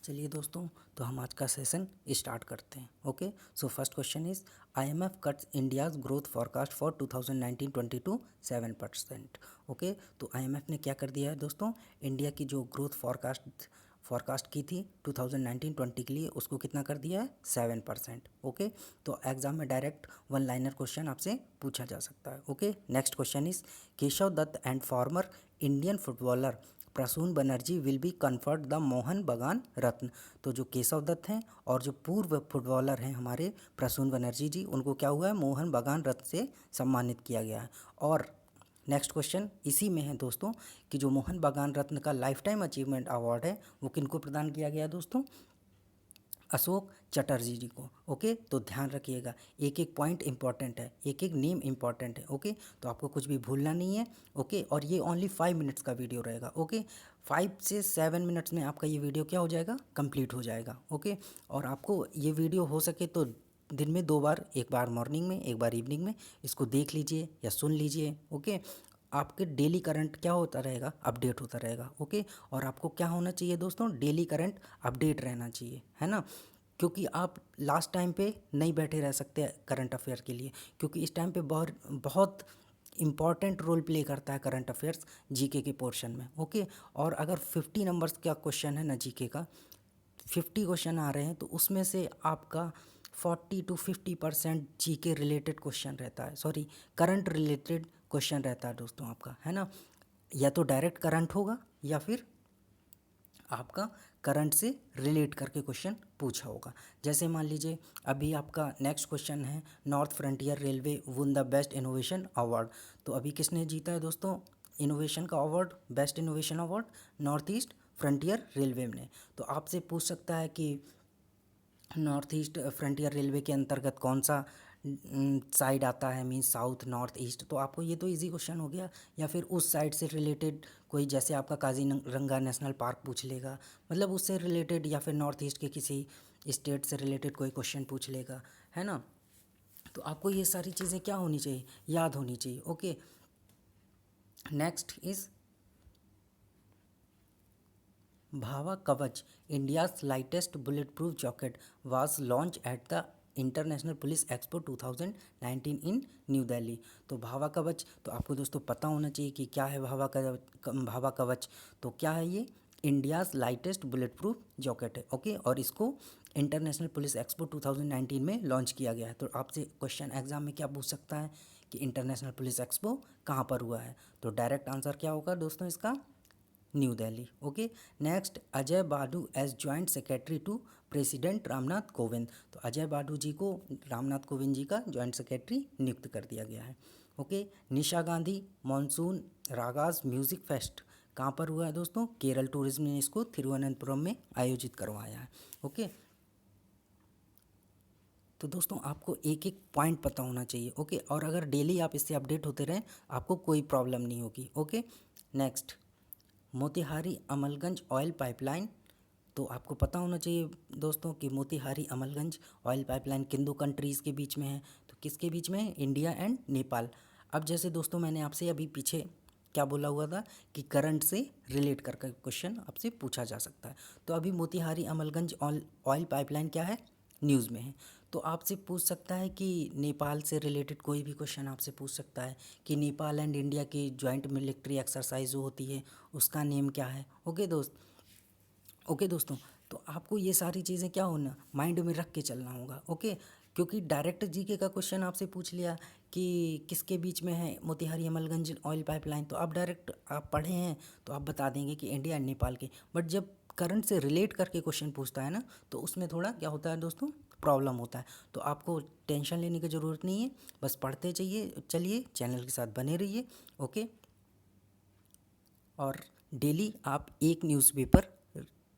चलिए दोस्तों, तो हम आज का सेशन स्टार्ट करते हैं। Okay, so first question is IMF cuts India's growth forecast for 2019-20 to 7%। Okay, तो आईएमएफ ने क्या कर दिया है दोस्तों, इंडिया की जो ग्रोथ फॉरकास्ट की थी 2019-20 के लिए, उसको कितना कर दिया है, 7%। ओके, तो एग्जाम में डायरेक्ट वन लाइनर क्वेश्चन आपसे पूछा जा सकता है। Okay, next question is Keshav Dutt and former Indian footballer Prasun Banerjee will be conferred the Mohun Bagan Ratna. तो जो केशव दत्त हैं और जो पूर्व फुटबॉलर हैं हमारे प्रसून बनर्जी जी, उनको क्या हुआ है, मोहन बगान रत्न से सम्मानित किया गया है। और नेक्स्ट क्वेश्चन इसी में है दोस्तों कि जो मोहन बगान रत्न का लाइफ टाइम अचीवमेंट अवार्ड है वो किनको प्रदान किया गया दोस्तों, अशोक चटर्जी जी को। ओके, तो ध्यान रखिएगा, एक एक पॉइंट इंपॉर्टेंट है, एक एक नेम इंपॉर्टेंट है। ओके, तो आपको कुछ भी भूलना नहीं है। ओके, और ये ओनली 5 मिनट्स का वीडियो रहेगा। ओके, 5 से 7 मिनट्स में आपका ये वीडियो क्या हो जाएगा, कंप्लीट हो जाएगा। ओके, और आपको ये वीडियो हो सके तो दिन में 2 बार, एक बार मॉर्निंग में, एक बार इवनिंग में इसको देख लीजिए या सुन लीजिए। ओके, आपके डेली करंट क्या होता रहेगा, अपडेट होता रहेगा। ओके, और आपको क्या होना चाहिए दोस्तों, डेली करंट अपडेट रहना चाहिए, है ना, क्योंकि आप लास्ट टाइम पे नहीं बैठे रह सकते करंट अफेयर के लिए, क्योंकि इस टाइम पे बहुत बहुत इम्पॉर्टेंट रोल प्ले करता है करंट अफेयर्स जीके के पोर्शन में। ओके, और अगर 50 नंबर्स का क्वेश्चन है ना जीके का, 50 क्वेश्चन आ रहे हैं तो उसमें से आपका 40 to 50% जीके रिलेटेड क्वेश्चन रहता है, सॉरी करंट रिलेटेड क्वेश्चन रहता है दोस्तों आपका, है ना, या तो डायरेक्ट करंट होगा या फिर आपका करंट से रिलेट करके क्वेश्चन पूछा होगा। जैसे मान लीजिए अभी आपका नेक्स्ट क्वेश्चन है, North Frontier Railway won the best innovation award. तो अभी किसने जीता है दोस्तों इनोवेशन का award, best innovation award, North East Frontier Railway ने। तो आपसे पूछ सकता है कि नॉर्थ ईस्ट फ्रंटियर रेलवे के अंतर्गत कौन सा साइड आता है, मीन्स साउथ, नॉर्थ, ईस्ट। तो आपको ये तो इजी क्वेश्चन हो गया। या फिर उस साइड से रिलेटेड कोई, जैसे आपका काजीरंगा नेशनल पार्क पूछ लेगा, मतलब उससे रिलेटेड, या फिर नॉर्थ ईस्ट के किसी स्टेट से रिलेटेड कोई क्वेश्चन पूछ लेगा, है ना। तो आपको ये सारी चीज़ें क्या होनी चाहिए, याद होनी चाहिए। ओके, नेक्स्ट इज भावा कवच, India's lightest bullet proof jacket was launch at the international police expo 2019 in new Delhi. तो भावा कवच, तो आपको दोस्तों पता होना चाहिए कि क्या है भावा कवच। तो क्या है ये, India's lightest bullet proof jacket है। ओके, और इसको इंटरनेशनल पुलिस एक्सपो 2019 में लॉन्च किया गया है। तो आपसे क्वेश्चन एग्जाम में क्या पूछ सकता है कि इंटरनेशनल पुलिस एक्सपो कहाँ पर हुआ है। तो डायरेक्ट आंसर क्या होगा दोस्तों इसका, New Delhi. Okay, next Ajay Badu as joint secretary to President Ramnath Kovind. तो अजय बाडू जी को रामनाथ कोविंद जी का जॉइंट सेक्रेटरी नियुक्त कर दिया गया है। Okay, Nisha Gandhi monsoon ragas music fest कहाँ पर हुआ है दोस्तों, केरल टूरिज्म ने इसको तिरुवनंतपुरम में आयोजित करवाया है। ओके, तो दोस्तों आपको एक एक पॉइंट पता होना चाहिए। ओके, और अगर डेली आप इससे अपडेट होते रहें आपको कोई प्रॉब्लम नहीं होगी। Okay, next Motihari Amlekhganj oil pipeline. तो आपको पता होना चाहिए दोस्तों कि मोतिहारी अमलगंज ऑयल पाइपलाइन किन दो कंट्रीज़ के बीच में है, तो किसके बीच में है, इंडिया एंड नेपाल। अब जैसे दोस्तों मैंने आपसे अभी पीछे क्या बोला हुआ था कि करंट से रिलेट करके क्वेश्चन आपसे पूछा जा सकता है। तो अभी मोतिहारी अमलगंज ऑयल पाइपलाइन क्या है, न्यूज़ में है। तो आपसे पूछ सकता है कि नेपाल से रिलेटेड कोई भी क्वेश्चन आपसे पूछ सकता है कि नेपाल एंड इंडिया की जॉइंट मिलिट्री एक्सरसाइज जो होती है उसका नेम क्या है। ओके दोस्तों, तो आपको ये सारी चीज़ें क्या होना, माइंड में रख के चलना होगा। ओके, क्योंकि डायरेक्ट जीके का क्वेश्चन आपसे पूछ लिया कि किसके बीच में है मोतिहारी अमलगंज ऑयल पाइपलाइन, तो आप डायरेक्ट आप पढ़े हैं तो आप बता देंगे कि इंडिया एंड नेपाल के। बट जब करंट से रिलेट करके क्वेश्चन पूछता है ना, तो उसमें थोड़ा क्या होता है दोस्तों, प्रॉब्लम होता है। तो आपको टेंशन लेने की ज़रूरत नहीं है, बस पढ़ते चलिए, चैनल के साथ बने रहिए। ओके, और डेली आप एक न्यूज़पेपर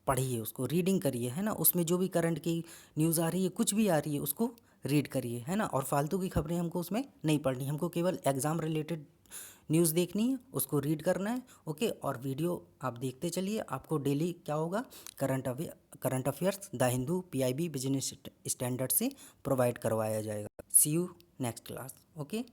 पढ़िए, उसको रीडिंग करिए, है ना, उसमें जो भी करंट की न्यूज़ आ रही है, कुछ भी आ रही है उसको रीड करिए, है ना, और फालतू की खबरें हमको उसमें नहीं पढ़नी, हमको केवल एग्ज़ाम रिलेटेड न्यूज़ देखनी है, उसको रीड करना है। ओके, और वीडियो आप देखते चलिए, आपको डेली क्या होगा, current affairs the Hindu PIB business standard से प्रोवाइड करवाया जाएगा। सी यू नेक्स्ट क्लास। ओके।